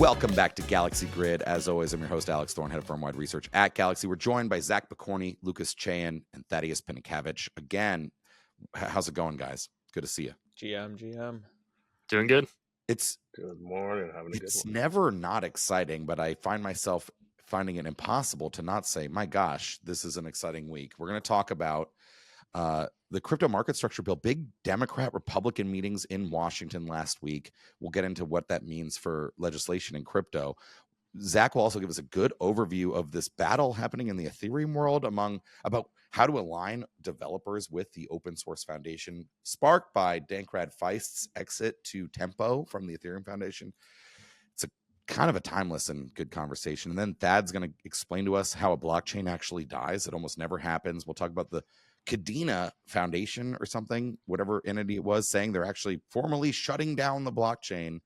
Welcome back to Galaxy Grid. As always, I'm your host, Alex Thorne, head of firm-wide research at Galaxy. We're joined by Zach Picorni, Lucas Chayan, and Thaddeus Pinikavich. Again, how's it going, guys? Good to see you. GM. Doing good. Good morning. Having a good one. It's never not exciting, but I find myself finding it impossible to not say, my gosh, this is an exciting week. We're going to talk about the crypto market structure bill, big Democrat-Republican meetings in Washington last week. We'll get into what that means for legislation in crypto. Zach will also give us a good overview of this battle happening in the Ethereum world about how to align developers with the open source foundation, sparked by Dankrad Feist's exit to Tempo from the Ethereum Foundation. It's a kind of a timeless and good conversation. And then Thad's going to explain to us how a blockchain actually dies. It almost never happens. We'll talk about the Kadena Foundation or something, whatever entity it was, saying they're actually formally shutting down the blockchain.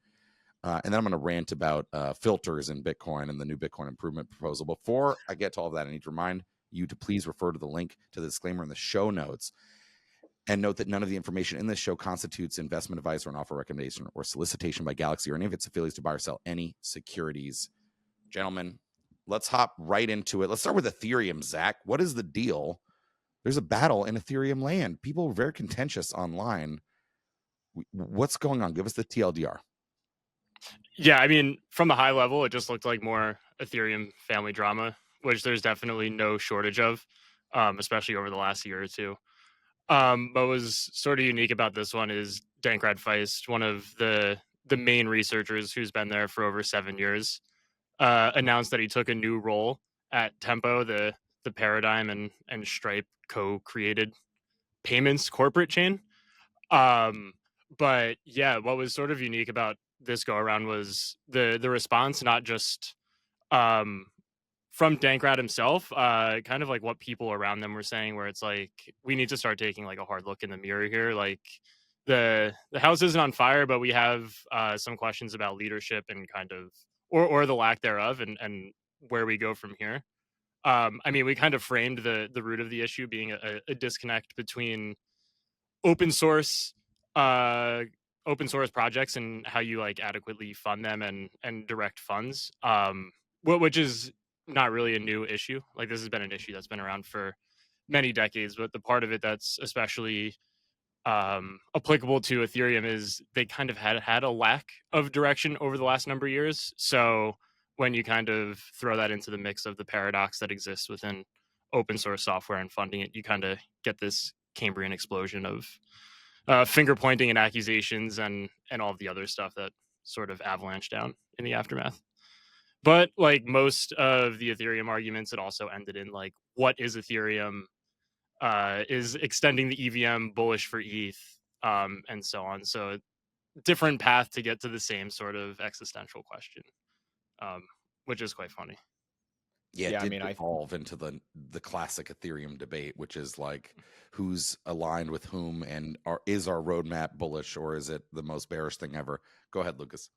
And then I'm going to rant about filters in Bitcoin and the new Bitcoin improvement proposal. Before I get to all of that, I need to remind you to please refer to the link to the disclaimer in the show notes. And note that none of the information in this show constitutes investment advice or an offer recommendation or solicitation by Galaxy or any of its affiliates to buy or sell any securities. Gentlemen, let's hop right into it. Let's start with Ethereum, Zach. What is the deal? There's a battle in Ethereum land. People are very contentious online. What's going on? Give us the TLDR. Yeah, I mean, from the high level, it just looked like more Ethereum family drama, which there's definitely no shortage of, especially over the last year or two. But what was sort of unique about this one is Dankrad Feist, one of the main researchers who's been there for over 7 years, announced that he took a new role at Tempo, the Paradigm and Stripe co-created payments corporate chain. But yeah, what was sort of unique about this go around was the response, not just from Dankrad himself, kind of like what people around them were saying, where it's like, we need to start taking like a hard look in the mirror here. Like the house isn't on fire, but we have some questions about leadership and kind of or the lack thereof, and where we go from here. I mean, we kind of framed the root of the issue being a disconnect between open source projects and how you like adequately fund them and direct funds, which is not really a new issue. Like, this has been an issue that's been around for many decades, but the part of it that's especially applicable to Ethereum is they kind of had a lack of direction over the last number of years. So when you kind of throw that into the mix of the paradox that exists within open source software and funding it, you kind of get this Cambrian explosion of finger pointing and accusations and all of the other stuff that sort of avalanche down in the aftermath. But like most of the Ethereum arguments, it also ended in like, what is Ethereum? Is extending the EVM bullish for ETH, and so on. So different path to get to the same sort of existential question, which is quite funny. Yeah, I mean, I evolve into the classic Ethereum debate, which is like, who's aligned with whom, and is our roadmap bullish or is it the most bearish thing ever? Go ahead, Lucas.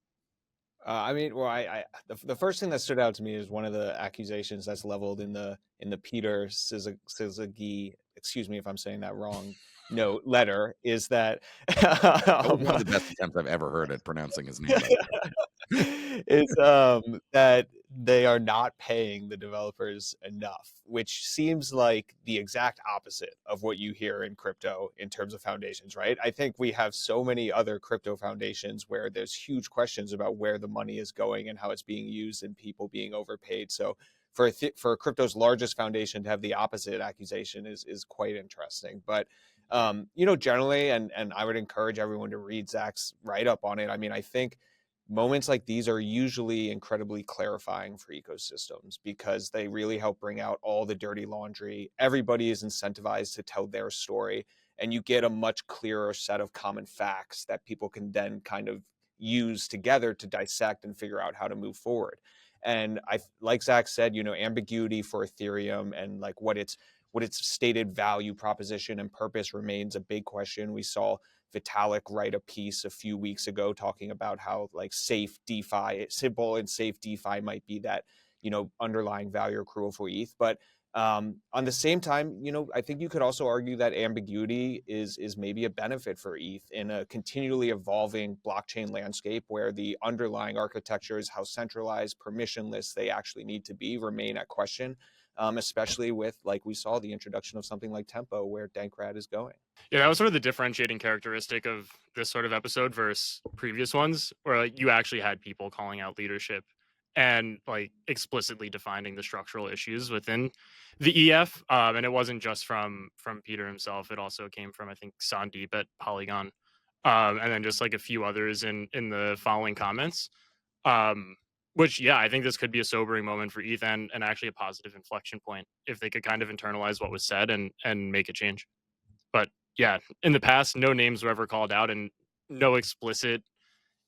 I mean, well, the first thing that stood out to me is one of the accusations that's leveled in the Peter Szygyi, excuse me if I'm saying that wrong, letter, is that one of the best attempts I've ever heard at pronouncing his name. is that they are not paying the developers enough, which seems like the exact opposite of what you hear in crypto in terms of foundations, right? I think we have so many other crypto foundations where there's huge questions about where the money is going and how it's being used and people being overpaid. So for crypto's largest foundation to have the opposite accusation is quite interesting. But generally, and I would encourage everyone to read Zach's write-up on it. I mean, I think moments like these are usually incredibly clarifying for ecosystems because they really help bring out all the dirty laundry. Everybody is incentivized to tell their story, and you get a much clearer set of common facts that people can then kind of use together to dissect and figure out how to move forward. And like Zach said, ambiguity for Ethereum and like what its stated value proposition and purpose remains a big question. We saw Vitalik write a piece a few weeks ago talking about how like safe DeFi, simple and safe DeFi might be that, underlying value accrual for ETH. But On the same time, I think you could also argue that ambiguity is maybe a benefit for ETH in a continually evolving blockchain landscape where the underlying architectures, how centralized, permissionless they actually need to be, remain at question, especially with, like we saw, the introduction of something like Tempo, where Dankrad is going. Yeah, that was sort of the differentiating characteristic of this sort of episode versus previous ones, where like you actually had people calling out leadership and like explicitly defining the structural issues within the EF. And it wasn't just from Peter himself; it also came from, I think, Sandeep at Polygon, and then just like a few others in the following comments. Which, yeah, I think this could be a sobering moment for ETH and actually a positive inflection point if they could kind of internalize what was said and make a change. But yeah, in the past, no names were ever called out and no explicit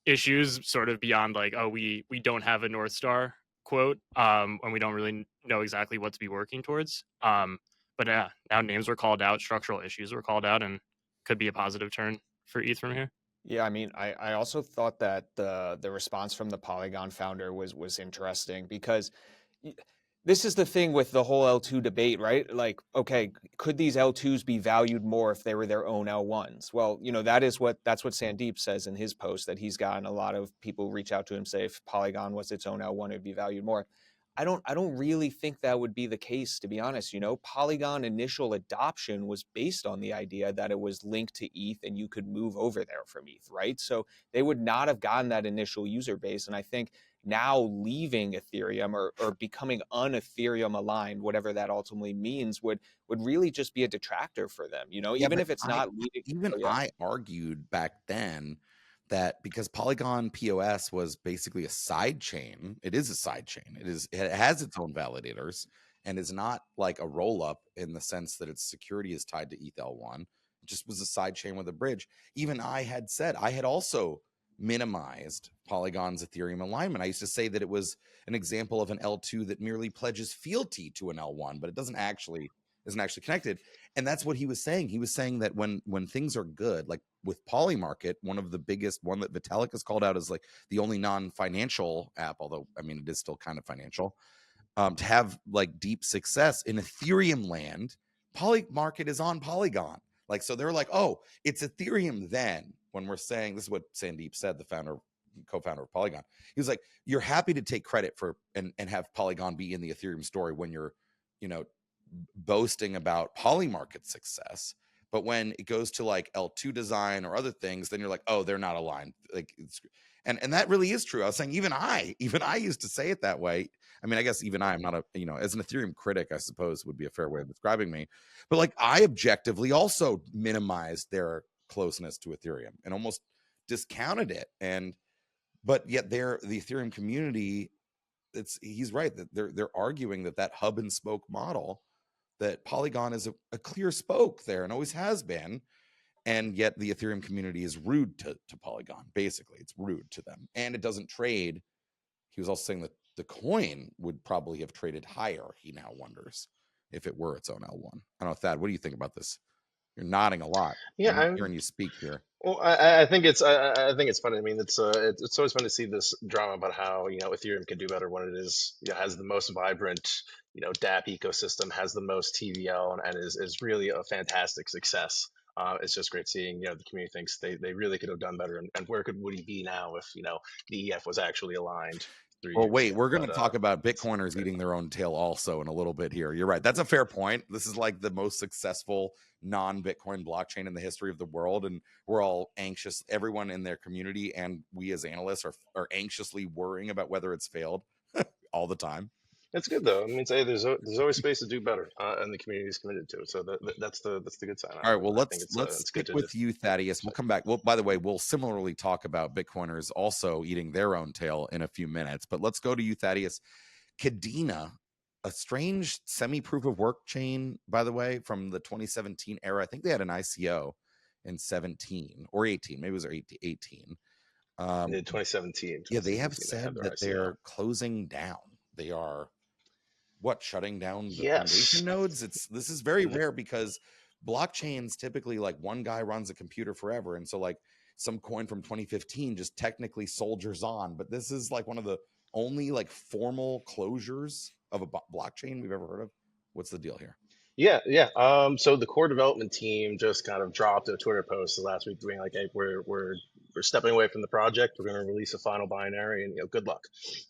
issues sort of beyond like, oh, we don't have a North Star quote, and we don't really know exactly what to be working towards. But yeah, now names were called out, structural issues were called out, and could be a positive turn for ETH from here. Yeah, I mean, I also thought that the response from the Polygon founder was interesting because this is the thing with the whole L2 debate, right? Like, okay, could these L2s be valued more if they were their own L1s? Well, that's what Sandeep says in his post, that he's gotten a lot of people reach out to him, say if Polygon was its own L1, it'd be valued more. I don't really think that would be the case, to be honest. Polygon initial adoption was based on the idea that it was linked to ETH and you could move over there from ETH, right? So they would not have gotten that initial user base. And I think now leaving Ethereum or becoming un-Ethereum aligned, whatever that ultimately means, would really just be a detractor for them. Even if it's not leading. I argued back then that because Polygon POS was basically a side chain, it is a side chain. It has its own validators and is not like a roll up in the sense that its security is tied to ETH-L1. It just was a side chain with a bridge. Even I had said I had also minimized Polygon's Ethereum alignment. I used to say that it was an example of an L2 that merely pledges fealty to an L1, but it isn't actually connected. And that's what he was saying. He was saying that when things are good, like with Polymarket, one of the biggest one that Vitalik has called out as like the only non-financial app, although I mean it is still kind of financial, to have like deep success in Ethereum land. Polymarket is on Polygon. Like, so they're like, oh, it's Ethereum then. When we're saying, this is what Sandeep said, the co-founder of Polygon. He was like, you're happy to take credit for and have Polygon be in the Ethereum story when you're, boasting about Polymarket success. But when it goes to like L2 design or other things, then you're like, oh, they're not aligned. Like, and that really is true. I was saying, even I used to say it that way. I mean, I guess even I'm not as an Ethereum critic, I suppose would be a fair way of describing me. But like, I objectively also minimized their closeness to Ethereum and almost discounted it. But yet the Ethereum community, he's right that they're arguing that hub and spoke model, that Polygon is a clear spoke there and always has been. And yet the Ethereum community is rude to Polygon. Basically, it's rude to them. And it doesn't trade. He was also saying that the coin would probably have traded higher, he now wonders, if it were its own L1. I don't know, Thad, what do you think about this? You're nodding a lot. Yeah, I'm hearing you speak here. Well, I think it's funny. I mean, it's always fun to see this drama about how Ethereum can do better when it is has the most vibrant DApp ecosystem, has the most TVL, and is really a fantastic success. It's just great seeing the community thinks they really could have done better, and where would he be now if the EF was actually aligned? Well, wait, we're going to talk about Bitcoiners eating their own tail also in a little bit here. You're right. That's a fair point. This is like the most successful non-Bitcoin blockchain in the history of the world. And we're all anxious. Everyone in their community and we as analysts are anxiously worrying about whether it's failed all the time. That's good though. I mean, there's always space to do better, and the community is committed to it. So that's the good sign. All right. Well, let's stick with you, Thaddeus. We'll come back. Well, by the way, we'll similarly talk about Bitcoiners also eating their own tail in a few minutes. But let's go to you, Thaddeus. Kadena, a strange semi-proof of work chain, by the way, from the 2017 era. I think they had an ICO in 17 or 18. Maybe it was 18. 2017. Yeah, they have said that they're closing down. They are shutting down the foundation nodes. This is very rare because blockchains typically like one guy runs a computer forever, and so like some coin from 2015 just technically soldiers on, but this is like one of the only like formal closures of a blockchain we've ever heard of. What's the deal here? Yeah. So the core development team just kind of dropped a Twitter post last week, being like, "Hey, we're stepping away from the project. We're going to release a final binary, and good luck."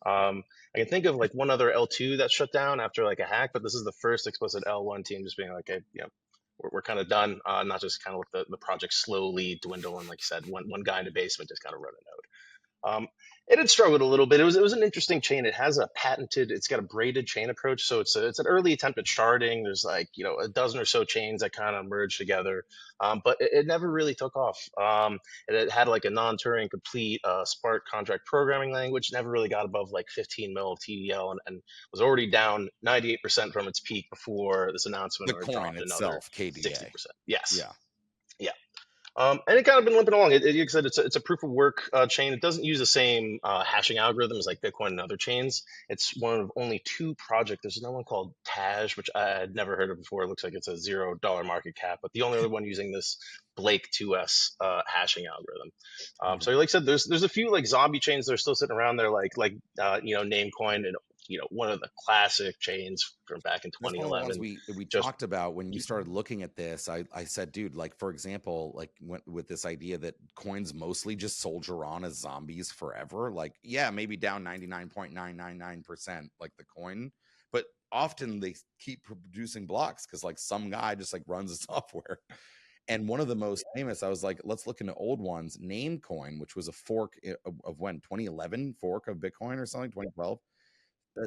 I can think of like one other L2 that shut down after like a hack, but this is the first explicit L1 team just being like, "Hey, we're kind of done." Not just kind of let the project slowly dwindle, and like you said, one guy in the basement just kind of run a node. It had struggled a little bit. It was an interesting chain. It has it's got a braided chain approach. So it's an early attempt at sharding. There's like, a dozen or so chains that kind of merge together. But it never really took off. It had like a non-Turing complete Spark contract programming language, never really got above like 15 mil of TDL and was already down 98% from its peak before this announcement, The or it coin dropped another itself, KDA. 60%. Yes. Yeah. Yeah. And it kind of been limping along. Like I said, it's a proof of work chain. It doesn't use the same hashing algorithms like Bitcoin and other chains. It's one of only two projects. There's another one called Taj, which I had never heard of before. It looks like it's a $0 market cap, but the only other one using this Blake 2S hashing algorithm. So like I said, there's a few like zombie chains that are still sitting around there, like Namecoin and one of the classic chains from back in That's one of the ones 2011. we talked about when you started looking at this. I said, dude, like, for example, like with this idea that coins mostly just soldier on as zombies forever. Like, yeah, maybe down 99.999%, like the coin, but often they keep producing blocks because like some guy just like runs the software. And one of the most famous, I was like, let's look into old ones. Namecoin, which was a fork of when 2011 fork of Bitcoin or something, 2012.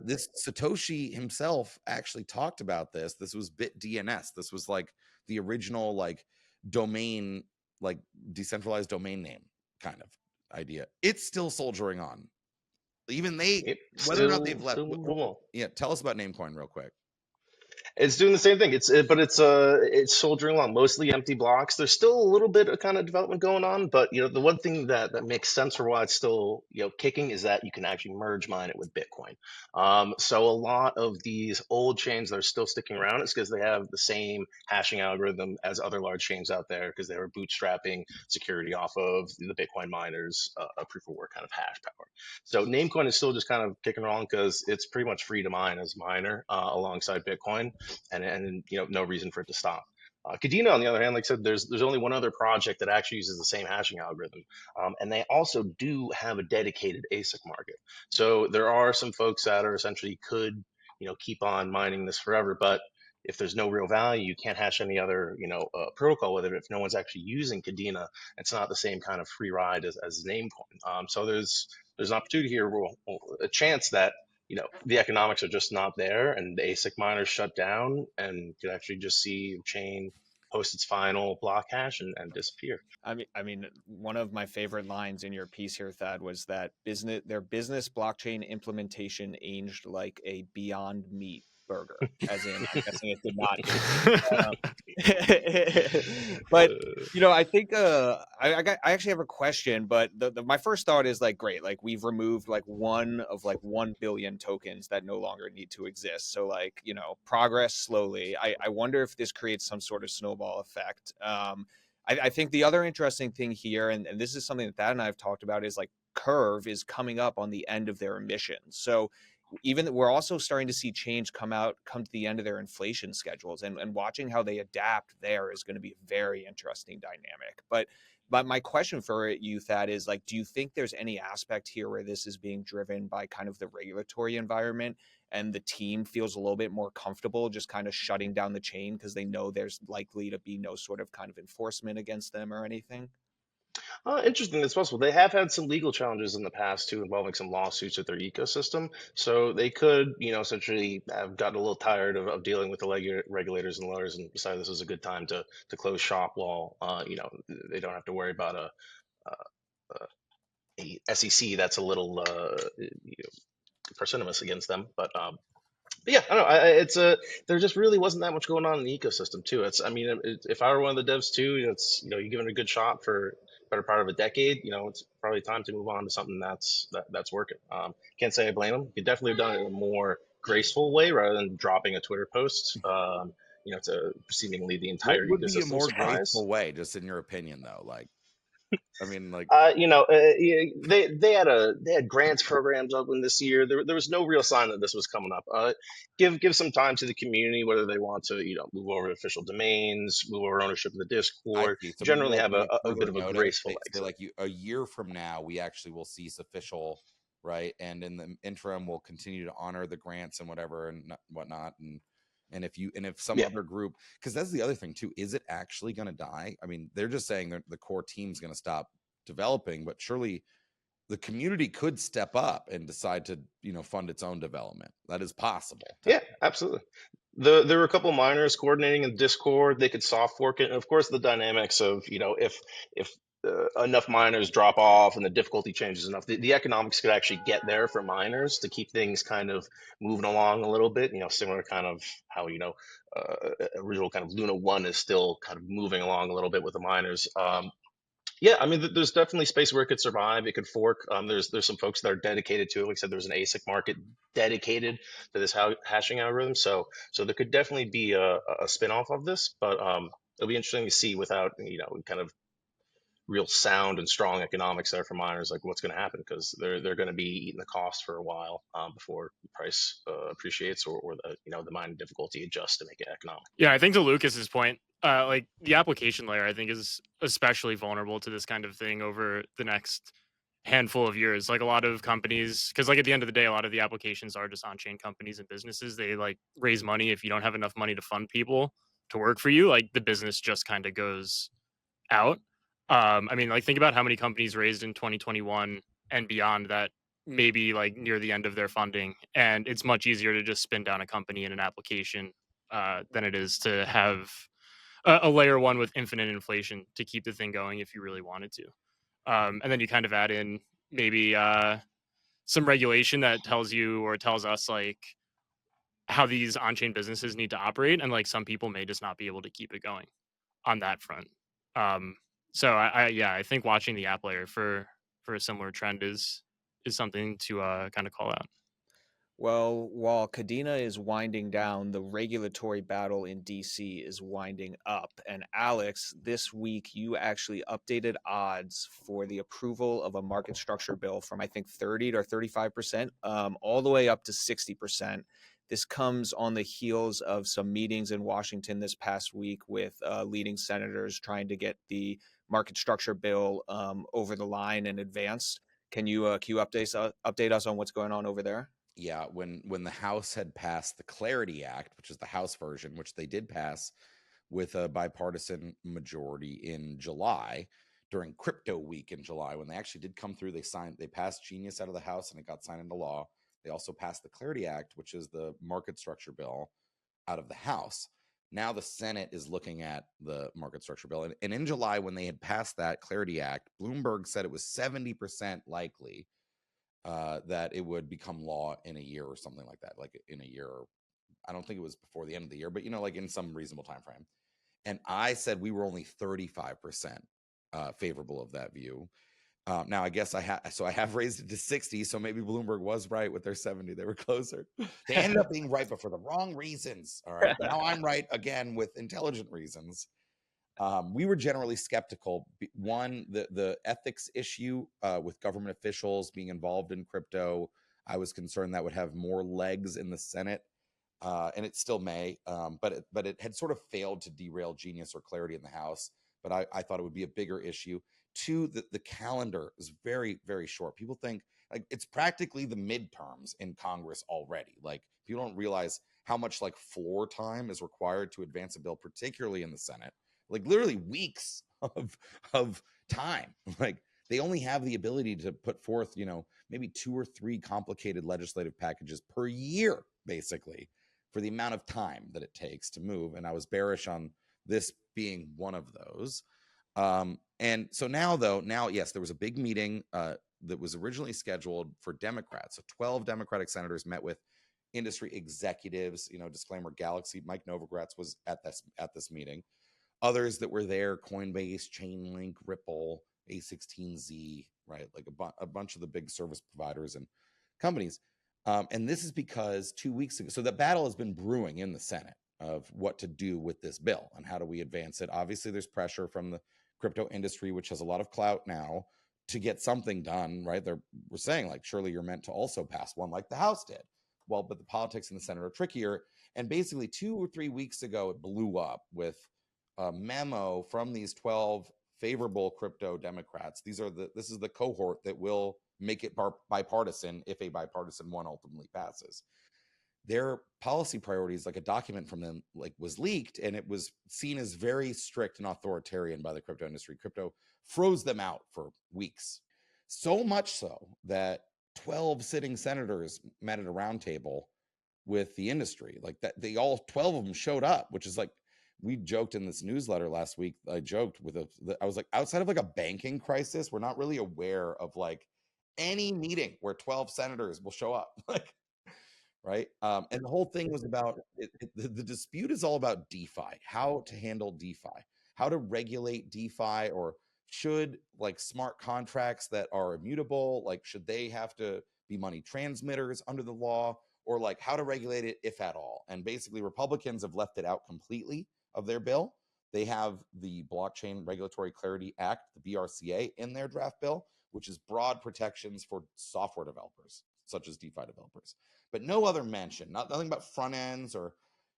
This Satoshi himself actually talked about this. This was BitDNS. This was like the original like domain, like decentralized domain name kind of idea. It's still soldiering on. Even whether or not they've left. Yeah, tell us about Namecoin real quick. It's doing the same thing. But it's soldiering along, mostly empty blocks. There's still a little bit of kind of development going on, but the one thing that makes sense for why it's still kicking is that you can actually merge mine it with Bitcoin. So a lot of these old chains that are still sticking around is because they have the same hashing algorithm as other large chains out there because they were bootstrapping security off of the Bitcoin miners, a proof of work kind of hash power. So Namecoin is still just kind of kicking along because it's pretty much free to mine as a miner alongside Bitcoin. And no reason for it to stop. Kadena, on the other hand, like I said, there's only one other project that actually uses the same hashing algorithm, and they also do have a dedicated ASIC market. So there are some folks that are essentially could keep on mining this forever, but if there's no real value, you can't hash any other protocol with it. If no one's actually using Kadena, it's not the same kind of free ride as Namecoin. So there's an opportunity here, a chance that the economics are just not there, and the ASIC miners shut down, and you could actually just see chain post its final block hash and disappear. I mean, one of my favorite lines in your piece here, Thad, was that their business blockchain implementation aged like a Beyond Meat burger, as in, I'm guessing it did not. But I think I actually have a question, but my first thought is like, great, like we've removed like one of like 1 billion tokens that no longer need to exist. So like progress slowly. I wonder if this creates some sort of snowball effect. I think the other interesting thing here, and this is something that Thad and I have talked about, is like Curve is coming up on the end of their emissions. So even we're also starting to see change come to the end of their inflation schedules, and watching how they adapt there is going to be a very interesting dynamic. But my question for you, Thad, is like, do you think there's any aspect here where this is being driven by kind of the regulatory environment and the team feels a little bit more comfortable just kind of shutting down the chain because they know there's likely to be no sort of kind of enforcement against them or anything? Interesting. That's possible. They have had some legal challenges in the past too, involving some lawsuits with their ecosystem. So they could, essentially have gotten a little tired of dealing with the regulators and lawyers, and decided this was a good time to close shop while they don't have to worry about a SEC that's a little pseudonymous against them. But yeah, I don't know. It's there just really wasn't that much going on in the ecosystem too. If I were one of the devs too, you give it a good shot for better part of a decade. It's probably time to move on to something that's working. Can't say I blame them. You could definitely have done it in a more graceful way rather than dropping a Twitter post. To seemingly the entire What would ecosystem be a more surprise. graceful way, just in your opinion, though? Like, I mean, like, They had grants programs open this year. There was no real sign that this was coming up. Give some time to the community, whether they want to move over official domains, move over ownership of the I Discord. see. So maybe Generally like have give a further bit of a notice. graceful Say exit. like a year from now, we actually will cease official, right? And in the interim, we'll continue to honor the grants and whatever and whatnot. And if some Yeah. other group, because that's the other thing too, is it actually going to die? I mean, they're just saying that the core team's going to stop developing, but surely the community could step up and decide to fund its own development. That is possible. Yeah, absolutely. There were a couple miners coordinating in Discord. They could soft fork it, and of course, the dynamics of if enough miners drop off and the difficulty changes enough, the economics could actually get there for miners to keep things kind of moving along a little bit. Similar kind of how original kind of Luna 1 is still kind of moving along a little bit with the miners. Yeah, I mean, there's definitely space where it could survive. It could fork. There's some folks that are dedicated to it. Like I said, there's an ASIC market dedicated to this hashing algorithm. So there could definitely be a spin-off of this, but it'll be interesting to see without kind of real sound and strong economics there for miners, like what's going to happen, because they're going to be eating the cost for a while before the price appreciates or the mining difficulty adjusts to make it economic. Yeah, I think to Lucas's point, like the application layer, I think is especially vulnerable to this kind of thing over the next handful of years. Like a lot of companies, because like at the end of the day, a lot of the applications are just on-chain companies and businesses. They like raise money. If you don't have enough money to fund people to work for you, like the business just kind of goes out. I mean, like think about how many companies raised in 2021 and beyond that maybe like near the end of their funding, and it's much easier to just spin down a company in an application than it is to have a layer one with infinite inflation to keep the thing going if you really wanted to. And then you kind of add in maybe some regulation that tells you or tells us like how these on-chain businesses need to operate, and like some people may just not be able to keep it going on that front. So I think watching the app layer for a similar trend is something to kind of call out. Well, while Kadena is winding down, the regulatory battle in DC is winding up. And Alex, this week you actually updated odds for the approval of a market structure bill from I think 30 to 35%, all the way up to 60%. This comes on the heels of some meetings in Washington this past week with leading senators trying to get the market structure bill over the line and advanced. Can you update us on what's going on over there? Yeah, when the House had passed the Clarity Act, which is the House version, which they did pass with a bipartisan majority in July, during crypto week in July, when they actually did come through, they passed Genius out of the House and it got signed into law. They also passed the Clarity Act, which is the market structure bill, out of the House. Now the Senate is looking at the market structure bill. And in July, when they had passed that Clarity Act, Bloomberg said it was 70% likely that it would become law in a year or something like that, like in a year. I don't think it was before the end of the year, but like in some reasonable time frame. And I said we were only 35% favorable of that view. Now I guess I have raised it to 60, so maybe Bloomberg was right with their 70. They were closer. They ended up being right, but for the wrong reasons. All right. Now I'm right again with intelligent reasons. We were generally skeptical. One, the ethics issue with government officials being involved in crypto. I was concerned that would have more legs in the Senate, and it still may. But it had sort of failed to derail Genius or Clarity in the House. But I thought it would be a bigger issue. Two, the calendar is very, very short. People think like it's practically the midterms in Congress already. Like people don't realize how much like floor time is required to advance a bill, particularly in the Senate. Like literally weeks of time. Like they only have the ability to put forth, maybe 2 or 3 complicated legislative packages per year, basically, for the amount of time that it takes to move. And I was bearish on this being one of those. And so now, yes, there was a big meeting that was originally scheduled for Democrats. So 12 Democratic senators met with industry executives, disclaimer, Galaxy, Mike Novogratz was at this meeting. Others that were there, Coinbase, Chainlink, Ripple, A16Z, right? Like a bunch of the big service providers and companies. And this is because 2 weeks ago, so the battle has been brewing in the Senate of what to do with this bill and how do we advance it. Obviously, there's pressure from the crypto industry, which has a lot of clout now, to get something done, right? We're saying like, surely you're meant to also pass one like the House did. Well, but the politics in the Senate are trickier. And basically 2 or 3 weeks ago, it blew up with a memo from these 12 favorable crypto Democrats. This is the cohort that will make it bipartisan if a bipartisan one ultimately passes. Their policy priorities, like a document from them, like was leaked, and it was seen as very strict and authoritarian by the crypto industry. Crypto froze them out for weeks, so much so that 12 sitting senators met at a roundtable with the industry. Like that, they all 12 of them showed up, which is like, we joked in this newsletter last week. I joked I was like, outside of like a banking crisis, we're not really aware of like any meeting where 12 senators will show up. Like, right? And the whole thing was about the dispute is all about DeFi, how to handle DeFi, how to regulate DeFi, or should like smart contracts that are immutable, like should they have to be money transmitters under the law, or like how to regulate it if at all. And basically Republicans have left it out completely of their bill. They have the Blockchain Regulatory Clarity Act, the BRCA, in their draft bill, which is broad protections for software developers, such as DeFi developers, but no other mention, nothing about front ends or,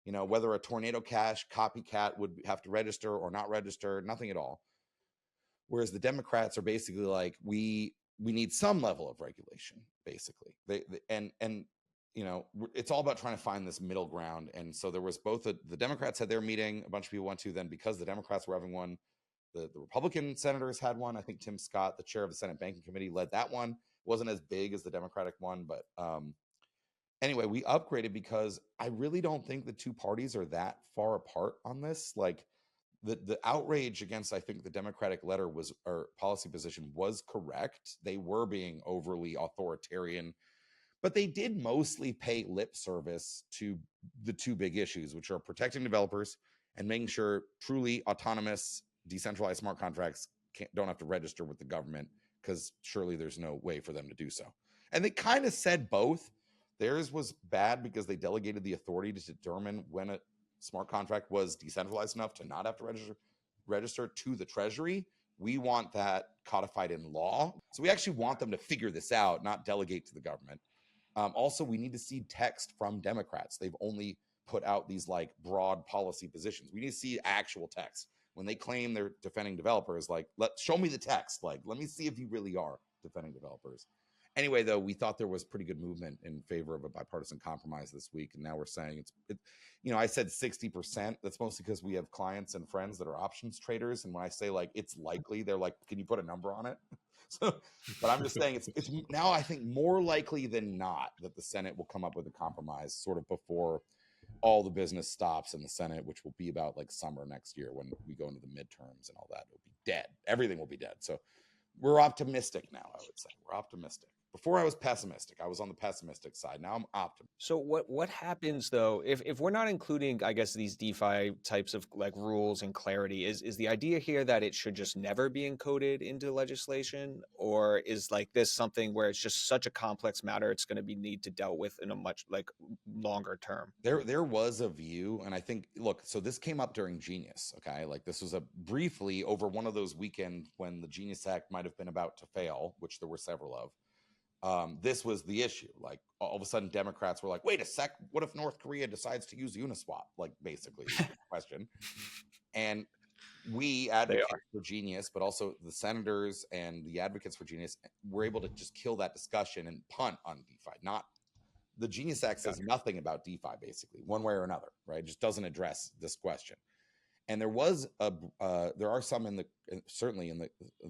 you know, whether a Tornado Cash copycat would have to register or not register, nothing at all. Whereas the Democrats are basically like, we need some level of regulation, basically. And you know, it's all about trying to find this middle ground. And so there was both the Democrats had their meeting, a bunch of people went to, then because the Democrats were having one, the Republican senators had one. I think Tim Scott, the chair of the Senate Banking Committee, led that one. It wasn't as big as the Democratic one, but anyway, we upgraded because I really don't think the two parties are that far apart on this. Like the outrage against, I think, the Democratic letter was, or policy position was correct. They were being overly authoritarian, but they did mostly pay lip service to the two big issues, which are protecting developers and making sure truly autonomous, decentralized smart contracts don't have to register with the government, because surely there's no way for them to do so. And they kind of said both. Theirs was bad because they delegated the authority to determine when a smart contract was decentralized enough to not have to register to the Treasury. We want that codified in law. So we actually want them to figure this out, not delegate to the government. Also, we need to see text from Democrats. They've only put out these like broad policy positions. We need to see actual text. When they claim they're defending developers, like, show me the text. Like, let me see if you really are defending developers. Anyway, though, we thought there was pretty good movement in favor of a bipartisan compromise this week, and now we're saying you know, I said 60%. That's mostly because we have clients and friends that are options traders, and when I say like it's likely, they're like, "Can you put a number on it?" So, but I'm just saying it's now, I think, more likely than not that the Senate will come up with a compromise sort of before all the business stops in the Senate, which will be about like summer next year when we go into the midterms and all that. It'll be dead. Everything will be dead. So we're optimistic now, I would say. We're optimistic. Before I was pessimistic. I was on the pessimistic side. Now I'm optimistic. So what happens though if we're not including, I guess, these DeFi types of like rules and clarity? Is the idea here that it should just never be encoded into legislation, or is like this something where it's just such a complex matter it's going to be need to dealt with in a much like longer term? There was a view, and I think, look, so this came up during Genius, okay? Like this was a briefly over one of those weekends when the Genius Act might have been about to fail, which there were several of. This was the issue. Like all of a sudden Democrats were like, wait a sec, what if North Korea decides to use Uniswap? Like basically the question. And we advocates for Genius, but also the senators and the advocates for Genius were able to just kill that discussion and punt on DeFi. Not the Genius Act says nothing about DeFi, basically, one way or another, right? It just doesn't address this question. And there are some certainly in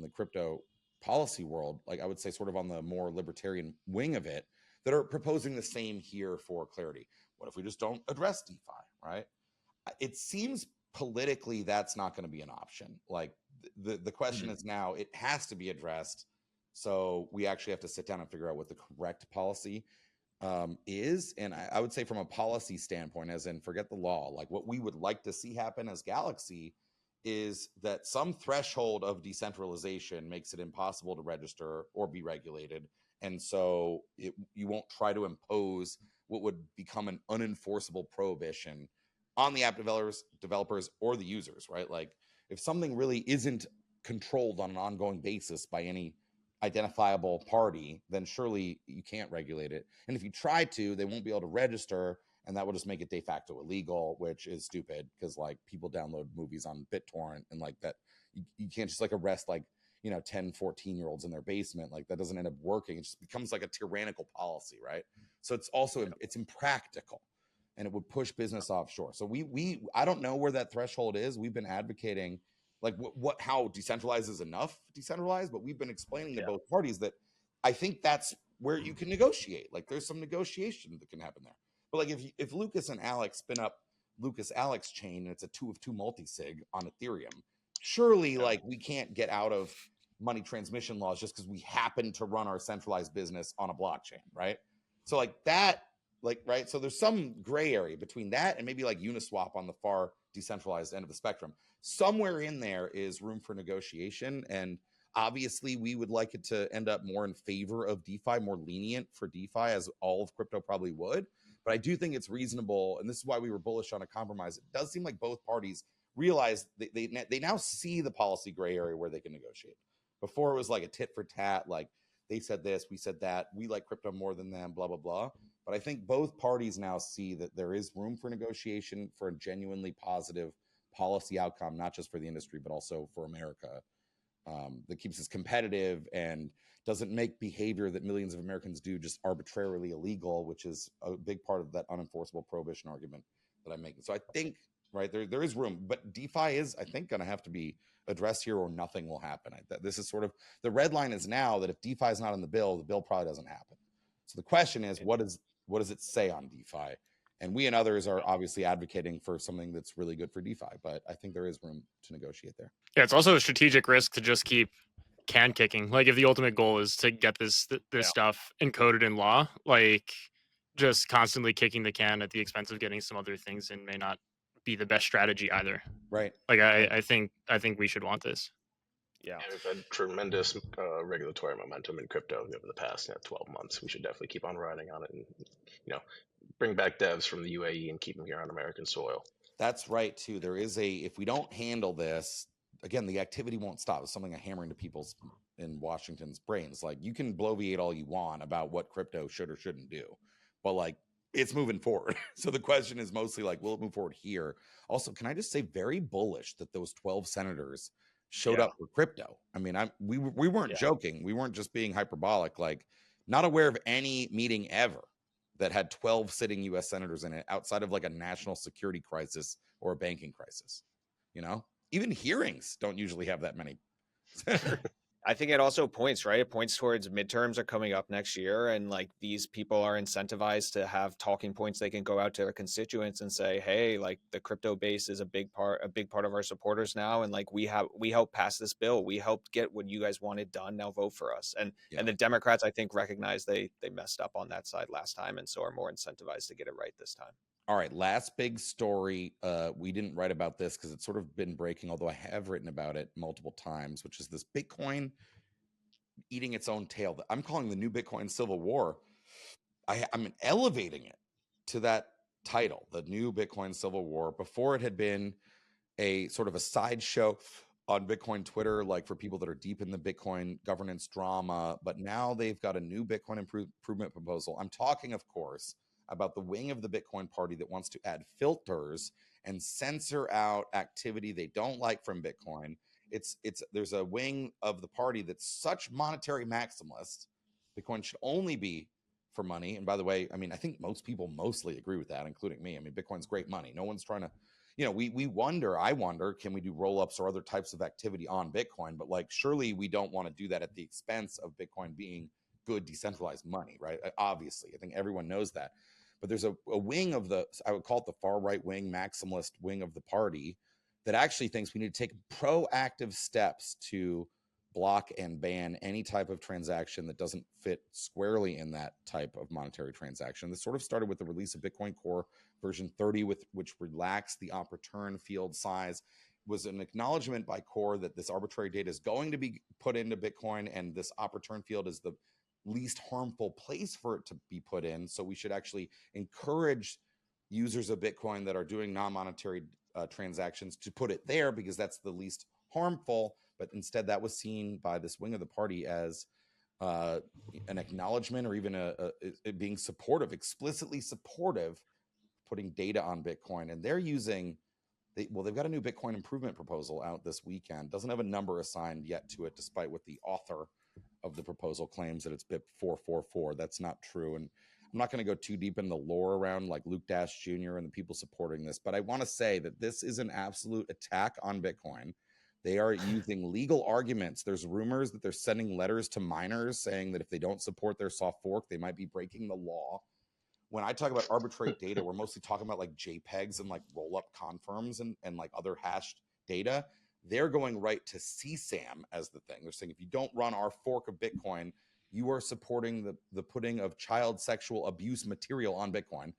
the crypto policy world, like I would say sort of on the more libertarian wing of it, that are proposing the same here for clarity. What if we just don't address DeFi, right? It seems politically that's not going to be an option. Like the question is now, it has to be addressed. So we actually have to sit down and figure out what the correct policy is. And I would say from a policy standpoint, as in forget the law, like what we would like to see happen as Galaxy is that some threshold of decentralization makes it impossible to register or be regulated. And so you won't try to impose what would become an unenforceable prohibition on the app developers or the users, right? Like if something really isn't controlled on an ongoing basis by any identifiable party, then surely you can't regulate it. And if you try to, they won't be able to register, and that will just make it de facto illegal, which is stupid because like people download movies on BitTorrent, and like that you can't just like arrest like 10 14-year-olds in their basement. Like that doesn't end up working. It just becomes like a tyrannical policy, right? So it's also it's impractical, and it would push business offshore. So we I don't know where that threshold is. We've been advocating like how decentralized is enough decentralized, but we've been explaining to both parties that I think that's where you can negotiate. Like there's some negotiation that can happen there. But like if Lucas and Alex spin up Lucas Alex chain and it's a 2 of 2 multi-sig on Ethereum, surely like we can't get out of money transmission laws just because we happen to run our centralized business on a blockchain, right? So like that, like, right? So there's some gray area between that and maybe like Uniswap on the far decentralized end of the spectrum. Somewhere in there is room for negotiation, and obviously we would like it to end up more in favor of DeFi, more lenient for DeFi, as all of crypto probably would. But I do think it's reasonable, and this is why we were bullish on a compromise. It does seem like both parties realize they now see the policy gray area where they can negotiate. Before it was like a tit for tat, like they said this, we said that, we like crypto more than them, blah, blah, blah. But I think both parties now see that there is room for negotiation for a genuinely positive policy outcome, not just for the industry, but also for America, that keeps us competitive and doesn't make behavior that millions of Americans do just arbitrarily illegal, which is a big part of that unenforceable prohibition argument that I'm making. So I think, right, there is room, but DeFi is, I think, going to have to be addressed here or nothing will happen. This is sort of, the red line is now that if DeFi is not in the bill probably doesn't happen. So the question is, what does it say on DeFi? And we and others are obviously advocating for something that's really good for DeFi, but I think there is room to negotiate there. Yeah, it's also a strategic risk to just keep can kicking. Like if the ultimate goal is to get this stuff encoded in law, like just constantly kicking the can at the expense of getting some other things in may not be the best strategy either. Right. Like I think we should want this. Yeah. And we've had tremendous regulatory momentum in crypto over the past 12 months. We should definitely keep on riding on it and bring back devs from the UAE and keep them here on American soil. That's right too. There is if we don't handle this, again, the activity won't stop. It's something I hammer into people's in Washington's brains. Like you can bloviate all you want about what crypto should or shouldn't do, but like it's moving forward. So the question is mostly like, will it move forward here? Also, can I just say very bullish that those 12 senators showed up for crypto. I mean, we weren't joking. We weren't just being hyperbolic. Like, not aware of any meeting ever that had 12 sitting U.S. senators in it outside of like a national security crisis or a banking crisis. Even hearings don't usually have that many. I think it also points, right? It points towards midterms are coming up next year, and like these people are incentivized to have talking points they can go out to their constituents and say, hey, like the crypto base is a big part of our supporters now, and like we helped pass this bill, we helped get what you guys wanted done, now vote for us. And the Democrats, I think, recognize they messed up on that side last time, and so are more incentivized to get it right this time. All right, last big story. We didn't write about this because it's sort of been breaking, although I have written about it multiple times, which is this Bitcoin eating its own tail. I'm calling the new Bitcoin Civil War. I'm elevating it to that title, the new Bitcoin Civil War. Before it had been a sort of a sideshow on Bitcoin Twitter, like for people that are deep in the Bitcoin governance drama, but now they've got a new Bitcoin improvement proposal. I'm talking, of course, about the wing of the Bitcoin party that wants to add filters and censor out activity they don't like from Bitcoin. There's a wing of the party that's such monetary maximalist. Bitcoin should only be for money. And by the way, I mean, I think most people mostly agree with that, including me. I mean, Bitcoin's great money. No one's trying to, I wonder, can we do roll-ups or other types of activity on Bitcoin? But like, surely we don't want to do that at the expense of Bitcoin being good decentralized money, right? Obviously, I think everyone knows that. But there's a wing of I would call it the far right wing, maximalist wing of the party that actually thinks we need to take proactive steps to block and ban any type of transaction that doesn't fit squarely in that type of monetary transaction. This sort of started with the release of Bitcoin Core version 30, which relaxed the op return field size. Was an acknowledgement by Core that this arbitrary data is going to be put into Bitcoin, and this op return field is the least harmful place for it to be put in. So we should actually encourage users of Bitcoin that are doing non-monetary transactions to put it there because that's the least harmful. But instead, that was seen by this wing of the party as an acknowledgement, or even a being supportive, explicitly supportive, putting data on Bitcoin. And they're using, they've got a new Bitcoin improvement proposal out this weekend. Doesn't have a number assigned yet to it, despite what the author of the proposal claims that it's BIP 444. That's not true. And I'm not going to go too deep in the lore around like Luke Dash Jr. and the people supporting this, but I want to say that this is an absolute attack on Bitcoin. They are using legal arguments. There's rumors that they're sending letters to miners saying that if they don't support their soft fork, they might be breaking the law. When I talk about arbitrate data, we're mostly talking about like JPEGs and like roll-up confirms and like other hashed data. They're going right to CSAM as the thing. They're saying if you don't run our fork of Bitcoin, you are supporting the putting of child sexual abuse material on Bitcoin.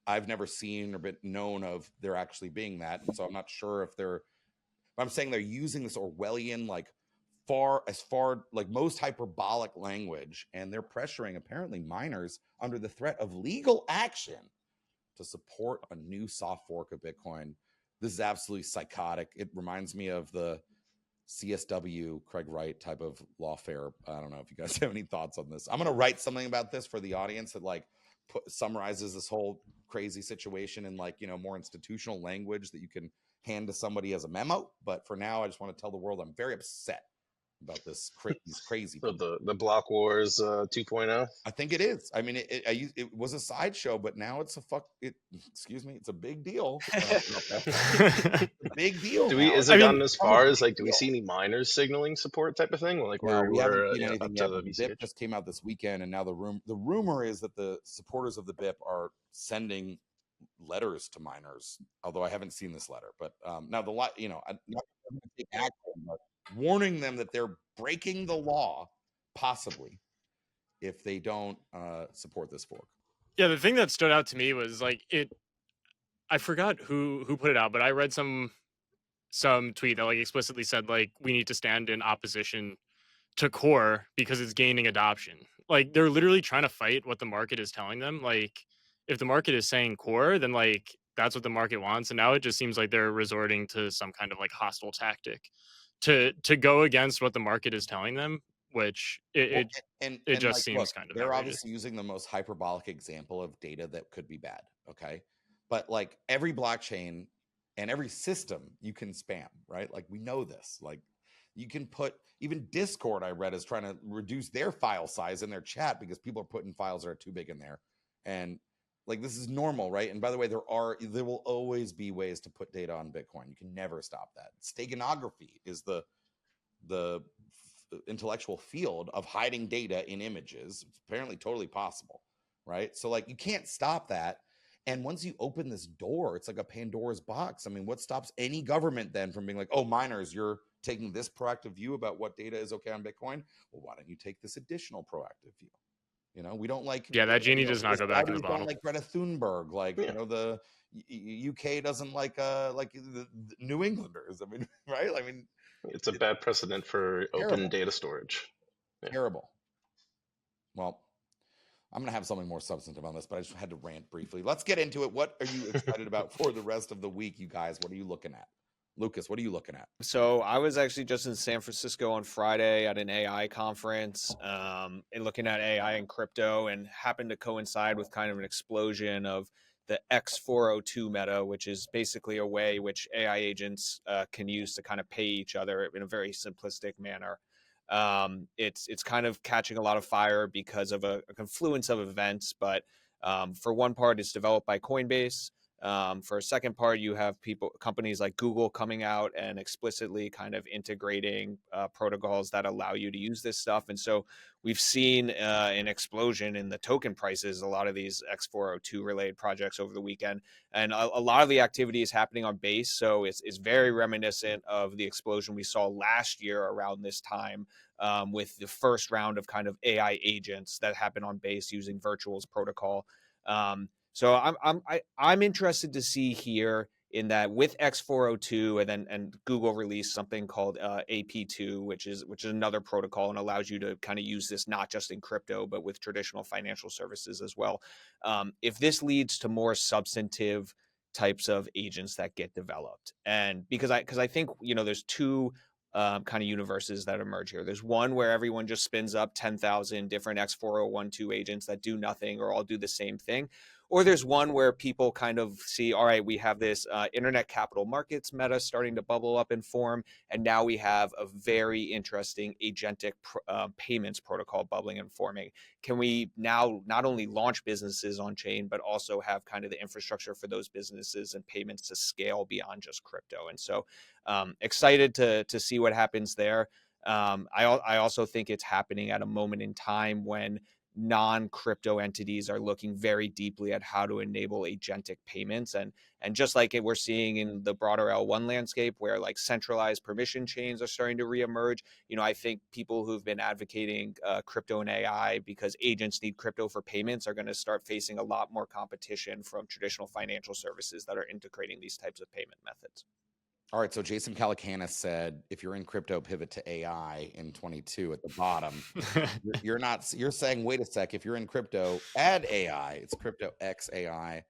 I've never seen or been known of there actually being that. And so I'm not sure if I'm saying they're using this Orwellian, like far like most hyperbolic language, and they're pressuring apparently miners under the threat of legal action to support a new soft fork of Bitcoin. This is absolutely psychotic. It reminds me of the CSW Craig Wright type of lawfare. I don't know if you guys have any thoughts on this. I'm going to write something about this for the audience that like summarizes this whole crazy situation in like, more institutional language that you can hand to somebody as a memo. But for now, I just want to tell the world I'm very upset about this crazy. So the block wars 2.0. I think it is. I mean, it was a sideshow, but now it's it's a big deal. A big deal. Is it gotten as far as like, do we see any miners signaling support type of thing? Like we haven't seen up anything to yet. the The BIP just came out this weekend, and now the rumor is that the supporters of the BIP are sending letters to miners. Although I haven't seen this letter, but now I'm not going to take action, but warning them that they're breaking the law, possibly, if they don't support this fork. Yeah, the thing that stood out to me was like I forgot who put it out, but I read some tweet that like explicitly said like we need to stand in opposition to core because it's gaining adoption. Like they're literally trying to fight what the market is telling them. Like if the market is saying core, then like that's what the market wants. And now it just seems like they're resorting to some kind of like hostile tactic to go against what the market is telling them, which it just like, seems look, kind of they're outrageous. obviously using the most hyperbolic example of data that could be bad. Okay. But like every blockchain and every system you can spam, right? Like we know this. Like you can put, even Discord, I read, is trying to reduce their file size in their chat because people are putting files that are too big in there. And like this is normal, right? And by the way, there will always be ways to put data on Bitcoin. You can never stop that. Steganography is the intellectual field of hiding data in images. It's apparently totally possible, right? So like you can't stop that. And once you open this door, it's like a Pandora's box. I mean, what stops any government then from being like, oh, miners, you're taking this proactive view about what data is okay on Bitcoin? Well, why don't you take this additional proactive view? We don't like. Yeah, that genie does not go back in the bottle. Don't like Greta Thunberg, like the UK doesn't like the New Englanders. I mean, right? I mean, it's a bad precedent for open data storage. Yeah. Terrible. Well, I'm going to have something more substantive on this, but I just had to rant briefly. Let's get into it. What are you excited about for the rest of the week, you guys? What are you looking at? Lucas, what are you looking at? So I was actually just in San Francisco on Friday at an AI conference and looking at AI and crypto, and happened to coincide with kind of an explosion of the X402 meta, which is basically a way which AI agents can use to kind of pay each other in a very simplistic manner. It's kind of catching a lot of fire because of a confluence of events, but for one part, it's developed by Coinbase. For a second part, you have companies like Google coming out and explicitly kind of integrating protocols that allow you to use this stuff. And so we've seen an explosion in the token prices, a lot of these X402 related projects over the weekend. And a lot of the activity is happening on Base. So it's very reminiscent of the explosion we saw last year around this time with the first round of kind of AI agents that happened on Base using Virtual's protocol. So I'm interested to see here in that with X402 and Google released something called AP2, which is another protocol and allows you to kind of use this not just in crypto but with traditional financial services as well. If this leads to more substantive types of agents that get developed. And because I think, there's two kind of universes that emerge here. There's one where everyone just spins up 10,000 different X4012 agents that do nothing or all do the same thing. Or there's one where people kind of see, all right, we have this internet capital markets meta starting to bubble up and form. And now we have a very interesting agentic payments protocol bubbling and forming. Can we now not only launch businesses on chain, but also have kind of the infrastructure for those businesses and payments to scale beyond just crypto? And so excited to see what happens there. I also think it's happening at a moment in time when non-crypto entities are looking very deeply at how to enable agentic payments, and just like we're seeing in the broader L1 landscape where like centralized permission chains are starting to reemerge. I think people who've been advocating crypto and AI because agents need crypto for payments are going to start facing a lot more competition from traditional financial services that are integrating these types of payment methods. All right, so Jason Calacanis said, if you're in crypto, pivot to AI in 22 at the bottom. You're saying, wait a sec, if you're in crypto, add AI. It's crypto X AI.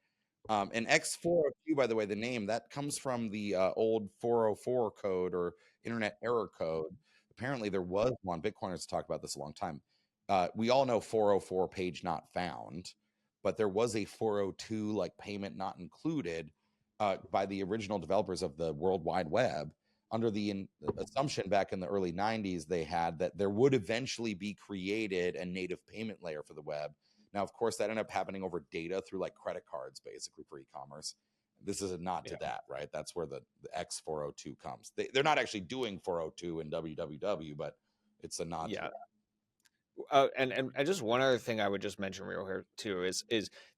And X402, by the way, the name, that comes from the old 404 code or internet error code. Apparently there was one. Bitcoiners talked about this a long time. We all know 404 page not found, but there was a 402 like payment not included by the original developers of the World Wide Web, under the assumption back in the early 90s they had that there would eventually be created a native payment layer for the web. Now, of course, that ended up happening over data through like credit cards, basically, for e-commerce. This is a nod to that, right? That's where the X402 comes. They're not actually doing 402 in www, but it's a nod to that. And just one other thing I would just mention real here too is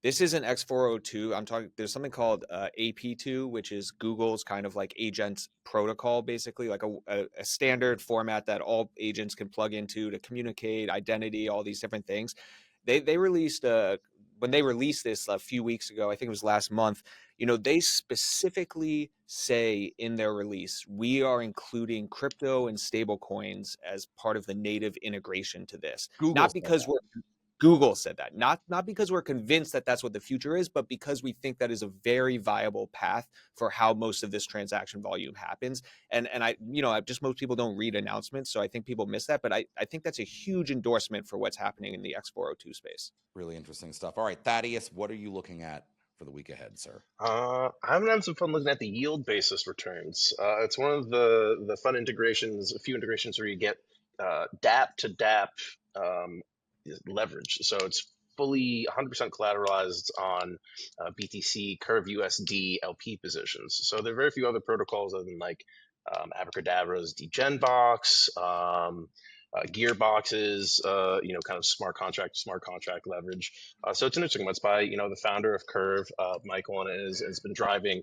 this isn't X402. I'm talking. There's something called AP2, which is Google's kind of like agent protocol, basically like a standard format that all agents can plug into to communicate, identity, all these different things. They released when they released this a few weeks ago, I think it was last month. They specifically say in their release, we are including crypto and stable coins as part of the native integration to this. Google said that, not because we're convinced that that's what the future is, but because we think that is a very viable path for how most of this transaction volume happens. And just most people don't read announcements, so I think people miss that. But I think that's a huge endorsement for what's happening in the X402 space. Really interesting stuff. All right, Thaddeus, what are you looking at for the week ahead, sir? I'm gonna have some fun looking at the yield basis returns. It's one of the fun integrations, a few integrations where you get DApp to DApp leverage. So it's fully 100% collateralized on BTC Curve USD LP positions. So there are very few other protocols other than like Abracadabra's DGenBox, Gearboxes, kind of smart contract leverage. So it's an interesting one. It's by, the founder of Curve, Michael, and has been driving,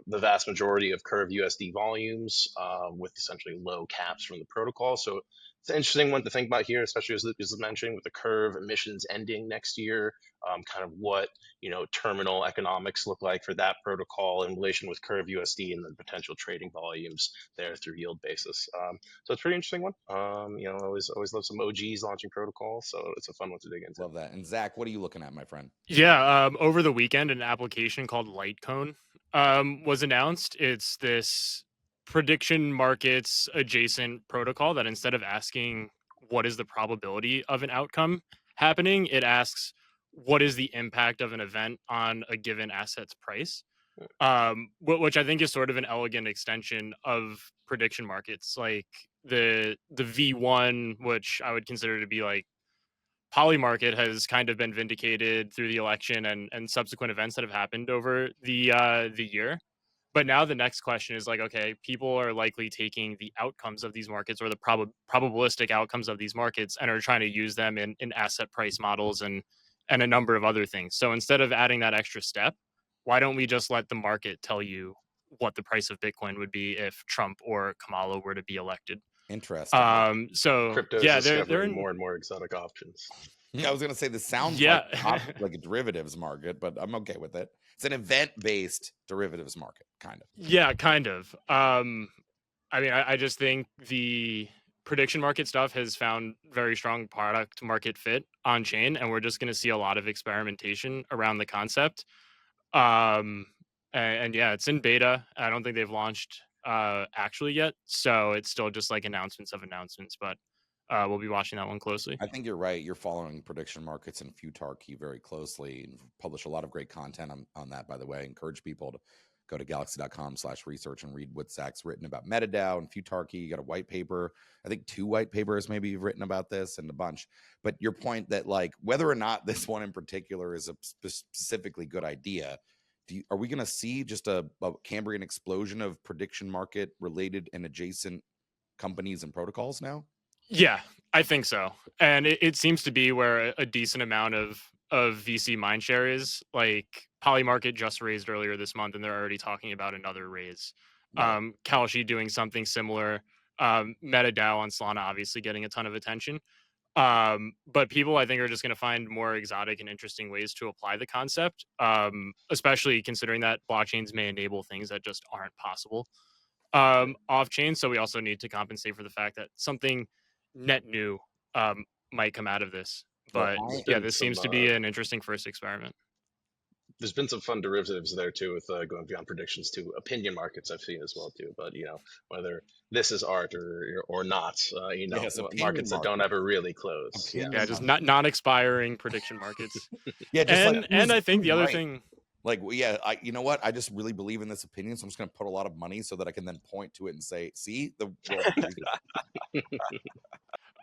the vast majority of Curve USD volumes with essentially low caps from the protocol. So it's an interesting one to think about here, especially as Luke was mentioning, with the Curve emissions ending next year, kind of what, terminal economics look like for that protocol in relation with Curve USD and the potential trading volumes there through yield basis. So it's a pretty interesting one. Always love some OGs launching protocols, so it's a fun one to dig into. Love that. And Zach, what are you looking at, my friend? Yeah, over the weekend, an application called Litecoin was announced. It's this prediction markets adjacent protocol that instead of asking what is the probability of an outcome happening, it asks what is the impact of an event on a given asset's price, which I think is sort of an elegant extension of prediction markets, like the V1, which I would consider to be like poly market, has kind of been vindicated through the election and subsequent events that have happened over the year. But now the next question is like, okay, people are likely taking the outcomes of these markets or the probabilistic outcomes of these markets and are trying to use them in asset price models and a number of other things. So instead of adding that extra step, why don't we just let the market tell you what the price of Bitcoin would be if Trump or Kamala were to be elected? Interesting. So Crypto is discovering more and more exotic options. I was going to say this sounds like a derivatives market, but I'm okay with it. It's an event-based derivatives market, kind of. Yeah, kind of. I mean, I just think the prediction market stuff has found very strong product market fit on chain, and we're just going to see a lot of experimentation around the concept. And And yeah, it's in beta. I don't think they've launched actually yet, so it's still just like announcements of announcements. But we'll be watching that one closely. I think you're right. You're following prediction markets and Futarkey very closely, and publish a lot of great content on that, by the way. I encourage people to go to galaxy.com/research and read what Zach's written about MetaDAO and Futarkey. You got a white paper. I think 2 white papers maybe you've written about this, and a bunch. But your point that, like, whether or not this one in particular is a specifically good idea, are we going to see just a Cambrian explosion of prediction market related and adjacent companies and protocols now? Yeah, I think so. And it seems to be where a decent amount of VC mindshare is. Like, Polymarket just raised earlier this month, and they're already talking about another raise. Right. Kalshi doing something similar. MetaDAO on Solana obviously getting a ton of attention. But people, I think, are just going to find more exotic and interesting ways to apply the concept, especially considering that blockchains may enable things that just aren't possible off chain. So we also need to compensate for the fact that something net new might come out of this. But Well, yeah, this seems to be an interesting first experiment. There's been some fun derivatives there too, with going beyond predictions to opinion markets I've seen as well too. But whether this is art or not, Yes, markets that don't ever really close. Opinion Yeah, just non-expiring prediction markets. Yeah, just and I think the other right. thing, like, yeah, you know what? I just really believe in this opinion, so I'm just going to put a lot of money so that I can then point to it and say, "See, the world."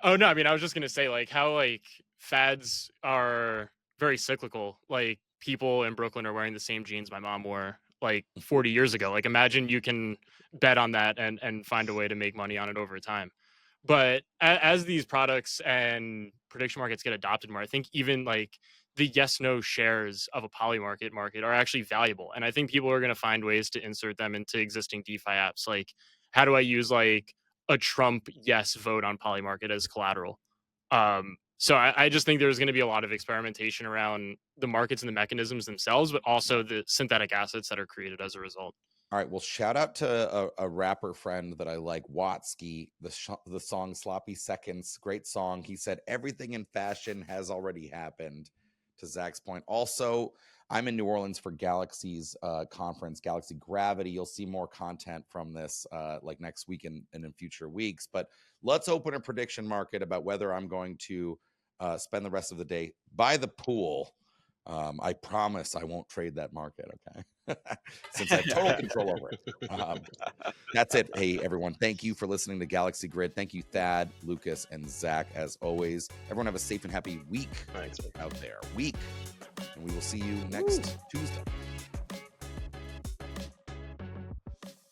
oh no, I mean, I was just gonna say, like, how like fads are very cyclical. Like, people in Brooklyn are wearing the same jeans my mom wore like 40 years ago. Like, imagine you can bet on that and find a way to make money on it over time. But as these products and prediction markets get adopted more, I think even like the yes no shares of a polymarket market are actually valuable. And I think people are going to find ways to insert them into existing DeFi apps. Like, how do I use like a Trump yes vote on polymarket as collateral? So I just think there's going to be a lot of experimentation around the markets and the mechanisms themselves, but also the synthetic assets that are created as a result. All right. Well, shout out to a rapper friend that I like, Watsky, the song Sloppy Seconds. Great song. He said, everything in fashion has already happened, to Zach's point. Also, I'm in New Orleans for Galaxy's conference, Galaxy Gravity. You'll see more content from this like next week and in future weeks. But let's open a prediction market about whether I'm going to spend the rest of the day by the pool. I promise I won't trade that market, okay? Since I have total control over it. That's it. Hey, everyone. Thank you for listening to Galaxy Grid. Thank you, Thad, Lucas, and Zach, as always. Everyone have a safe and happy week out there. And we will see you next Tuesday.